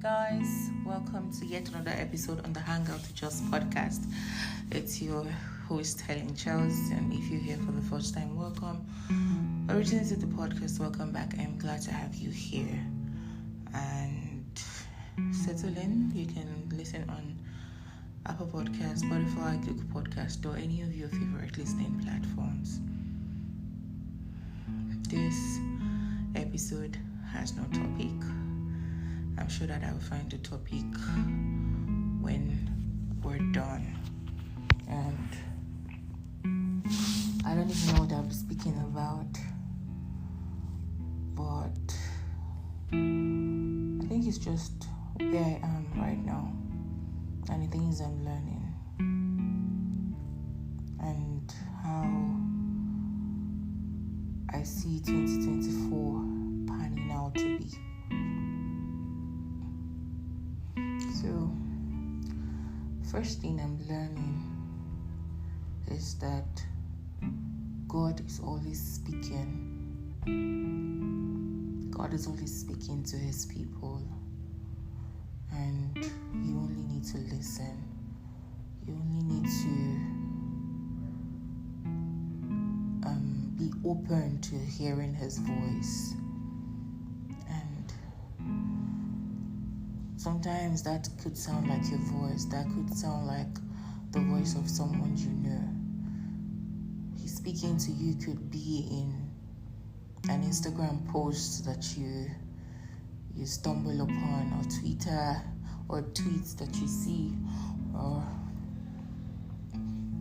guys, welcome to yet another episode on the Hangout to Just podcast. It's your host Helen Charles, and if you're here for the first time, welcome. Originally to the podcast, welcome back. I'm glad to have you here. And settle in. You can listen on Apple Podcasts, Spotify, Google Podcast, or any of your favorite listening platforms. This episode has no topic. I'm sure that I'll find a topic when we're done. And I don't even know what I'll be speaking about, but I think it's just where I am right now and the things I'm learning and how I see 2024 panning out to be. So, first thing I'm learning is that God is always speaking. God is always speaking to His people, and you only need to listen. You only need to be open to hearing His voice. Sometimes that could sound like your voice. That could sound like the voice of someone you know. He's speaking to you could be in an Instagram post that you stumble upon, or Twitter, or tweets that you see, or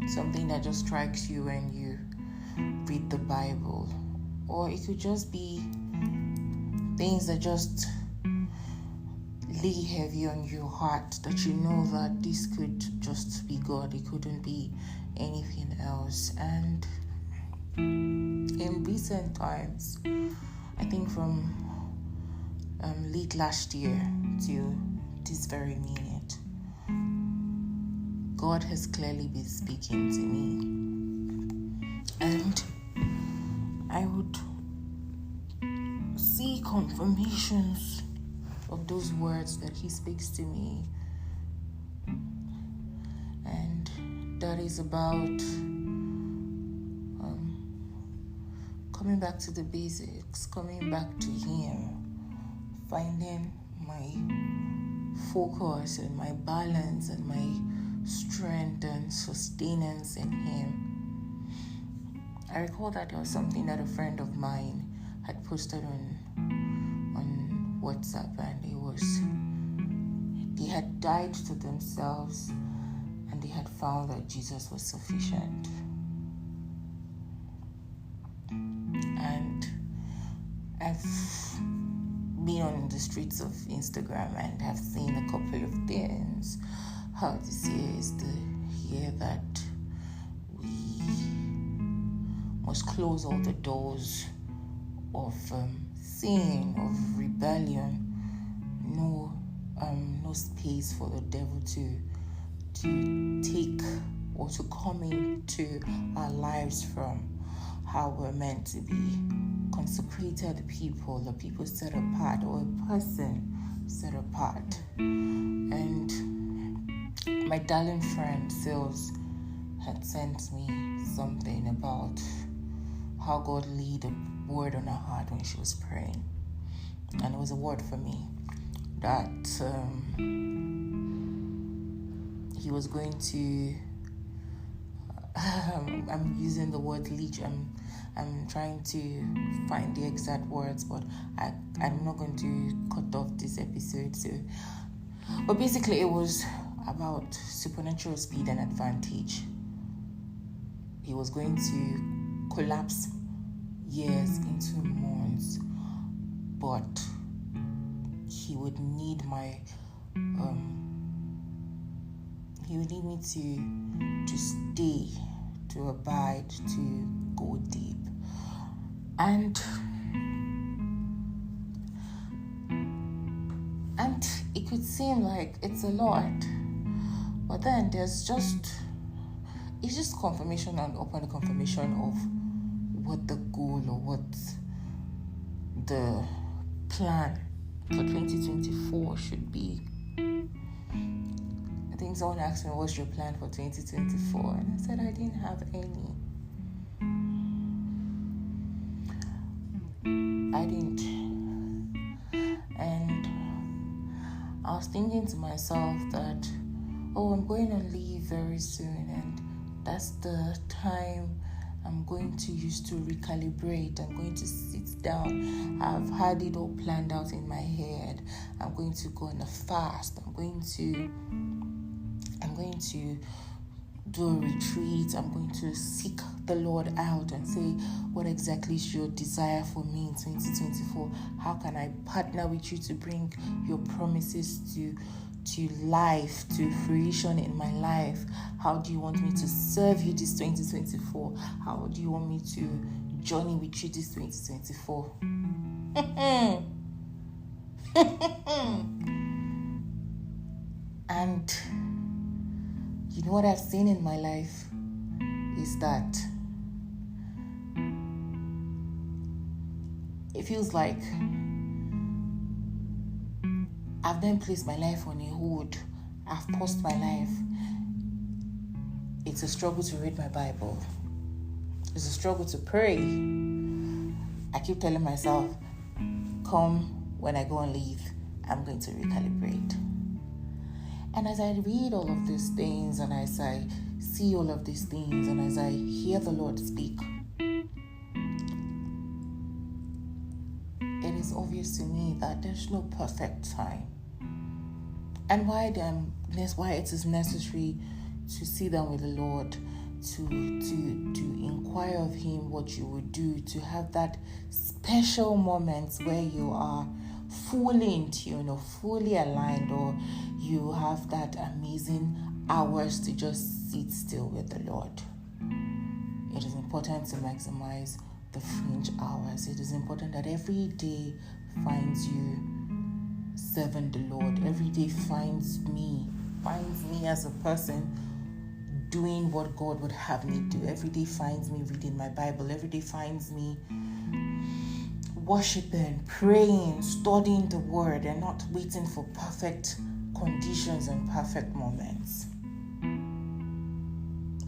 something that just strikes you when you read the Bible. Or it could just be things that just lay heavy on your heart, that you know that this could just be God, it couldn't be anything else. And in recent times, I think from late last year till this very minute, God has clearly been speaking to me, and I would see confirmations of those words that He speaks to me, and that is about coming back to the basics, coming back to Him, finding my focus and my balance and my strength and sustenance in Him. I recall that there was something that a friend of mine had posted on WhatsApp, and it was, they had died to themselves and they had found that Jesus was sufficient. And I've been on the streets of Instagram and have seen a couple of things. How this year is the year that we must close all the doors of sin, of rebellion, no space for the devil to take or to come into our lives from how we're meant to be consecrated people, a people set apart, or a person set apart. And my darling friend Sils had sent me something about how God laid a word on her heart when she was praying, and it was a word for me that He was going to I'm using the word leech. I'm trying to find the exact words, but I'm not going to cut off this episode. But basically it was about supernatural speed and advantage. He was going to collapse years into months, but He would need He would need me to stay, to abide, to go deep. And it could seem like it's a lot, but then it's just confirmation and upon confirmation of what the goal or what the plan for 2024 should be. I think someone asked me, what's your plan for 2024? And I said I didn't have any. I didn't. And I was thinking to myself that, I'm going to leave very soon, and that's the time I'm going to use to recalibrate. I'm going to sit down. I've had it all planned out in my head. I'm going to go on a fast. I'm going to do a retreat. I'm going to seek the Lord out and say, what exactly is your desire for me in 2024? How can I partner with you to bring your promises to life, to fruition in my life? How do you want me to serve you this 2024? How do you want me to journey with you this 2024? And you know what I've seen in my life is that it feels like I've then placed my life on a hold. I've paused my life. It's a struggle to read my Bible. It's a struggle to pray. I keep telling myself, come when I go on leave, I'm going to recalibrate. And as I read all of these things, and as I see all of these things, and as I hear the Lord speak, it is obvious to me that there's no perfect time. And why it is necessary to sit down with the Lord, to inquire of Him what you would do, to have that special moment where you are fully in tune or fully aligned, or you have that amazing hours to just sit still with the Lord. It is important to maximize the fringe hours. It is important that every day finds you serving the Lord. Every day finds me as a person doing what God would have me do. Every day finds me reading my Bible. Every day finds me worshiping, praying, studying the Word, and not waiting for perfect conditions and perfect moments.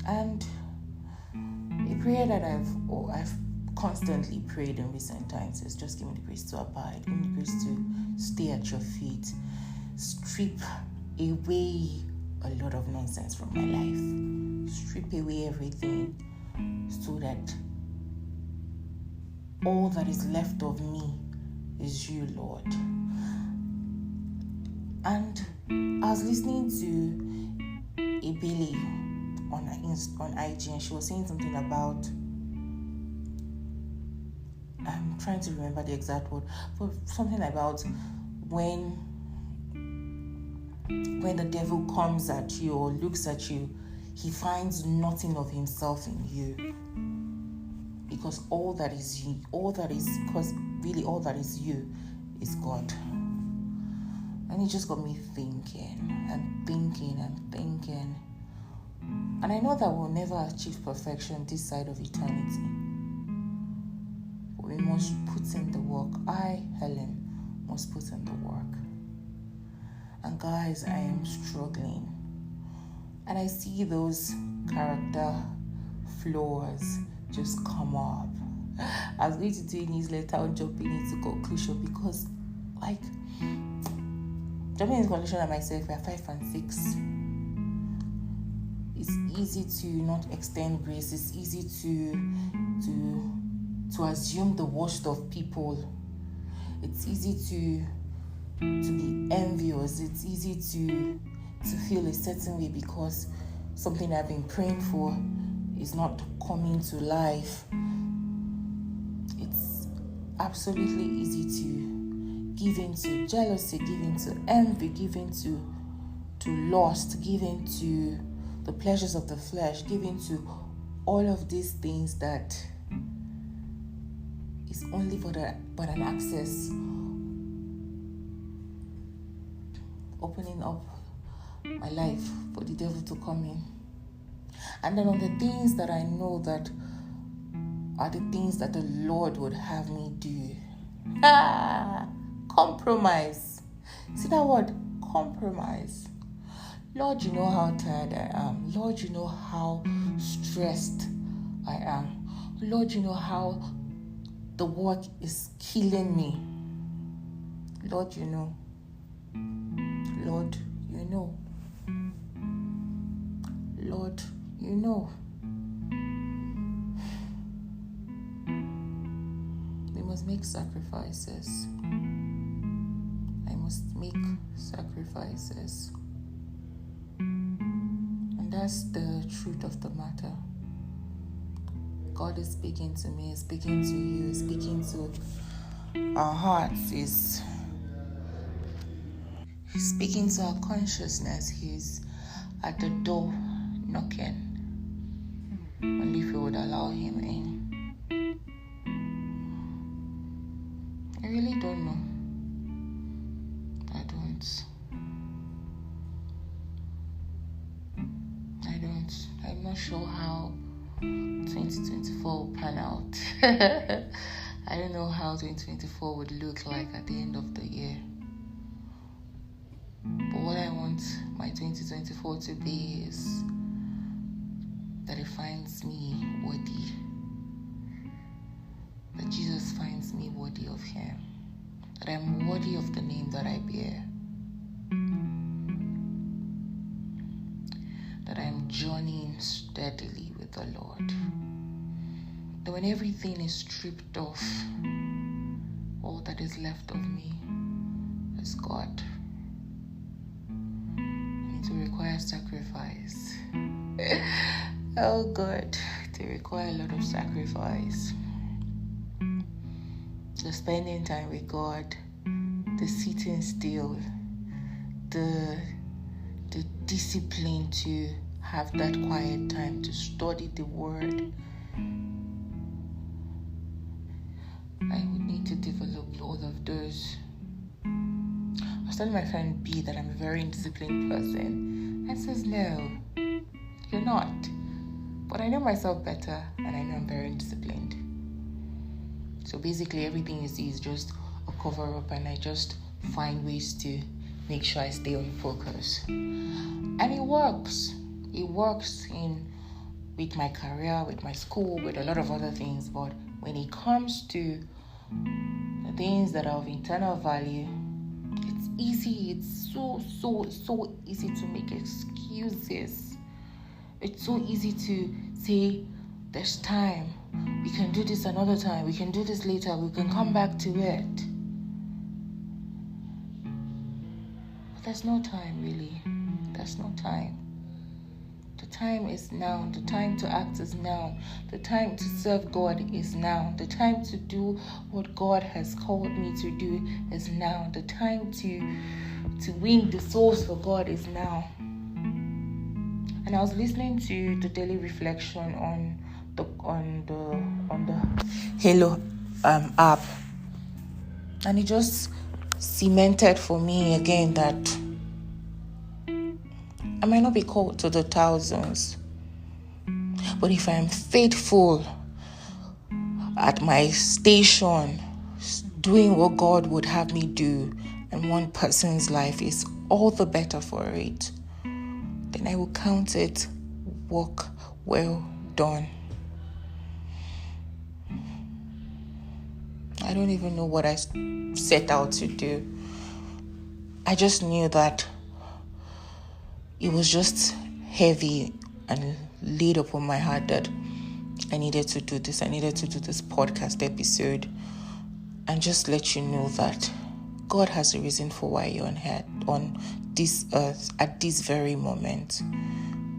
And a prayer that I've constantly prayed in recent times is, just give me the grace to abide, give me the grace to stay at your feet, strip away a lot of nonsense from my life, strip away everything so that all that is left of me is you, Lord. And I was listening to a Billy on IG, and she was saying something about, I'm trying to remember the exact word, but something about when the devil comes at you or looks at you, he finds nothing of himself in you. Because all that is you is God. And it just got me thinking. And I know that we'll never achieve perfection this side of eternity. But we must put in the work. Helen, must put in the work. And guys, I am struggling. And I see those character flaws just come up. I was going to do a newsletter on jumping into conclusion, because jumping into conclusion and myself, we are 5 and 6. It's easy to not extend grace. It's easy to assume the worst of people. It's easy to be envious. It's easy to feel a certain way because something I've been praying for is not coming to life. It's absolutely easy to give into jealousy, give into envy, give into lust, give into the pleasures of the flesh, give into all of these things that is only but an access, opening up my life for the devil to come in. And then on the things that I know that are the things that the Lord would have me do, Compromise. See that word? Compromise. Lord, you know how tired I am. Lord, you know how stressed I am. Lord, you know how the work is killing me. Lord, you know. Lord, you know. Lord, you know. We must make sacrifices. I must make sacrifices. And that's the truth of the matter. God is speaking to me, speaking to you, speaking to our hearts. He's speaking to our consciousness. He's at the door knocking. Only if we would allow him in. I really don't know. I'm not sure how 2024 will pan out. I don't know how 2024 would look like at the end of the year. But what I want my 2024 to be is that it finds me worthy. That Jesus finds me worthy of him. That I'm worthy of the name that I bear. That I'm journeying steadily with the Lord. That when everything is stripped off, all that is left of me is God. And it will require sacrifice. Oh God, it will require a lot of sacrifice. The spending time with God, the sitting still, the discipline to have that quiet time to study the word. I would need to develop all of those. I was telling my friend B that I'm a very indisciplined person. And says, no, you're not. But I know myself better and I know I'm very indisciplined. So basically everything you see is just a cover up and I just find ways to make sure I stay on focus. And it works. It works with my career, with my school, with a lot of other things. But when it comes to the things that are of internal value, it's easy. It's so easy to make excuses. It's so easy to say, there's time. We can do this another time. We can do this later. We can come back to it. But there's no time, really. There's no time. The time is now. The time to act is now. The time to serve God is now. The time to do what God has called me to do is now. The time to win the souls for God is now. And I was listening to the daily reflection on the Halo app, and it just cemented for me again that I might not be called to the thousands, but if I'm faithful at my station, doing what God would have me do, and one person's life is all the better for it, then I will count it work well done. I don't even know what I set out to do. I just knew that it was just heavy and laid upon my heart that I needed to do this. I needed to do this podcast episode and just let you know that God has a reason for why you're on this earth at this very moment.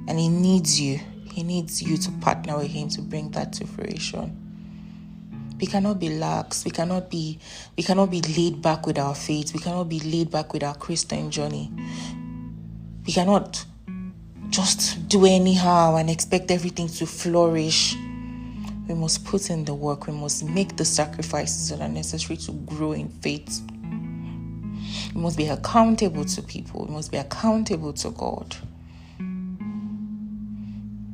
And He needs you. He needs you to partner with Him to bring that to fruition. We cannot be lax. We cannot be laid back with our faith. We cannot be laid back with our Christian journey. We cannot just do anyhow and expect everything to flourish. We must put in the work. We must make the sacrifices that are necessary to grow in faith. We must be accountable to people. We must be accountable to God.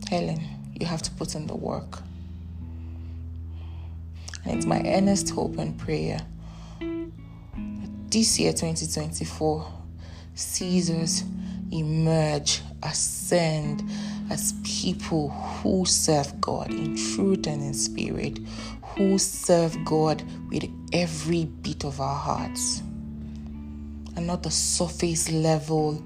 Helen, you have to put in the work. And it's my earnest hope and prayer that this year 2024 sees us emerge, ascend as people who serve God in truth and in spirit, who serve God with every beat of our hearts, and not the surface level,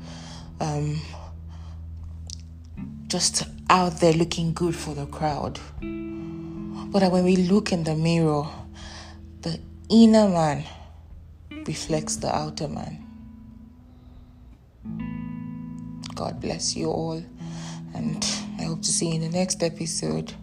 just out there looking good for the crowd. But that when we look in the mirror, the inner man reflects the outer man. God bless you all, and I hope to see you in the next episode.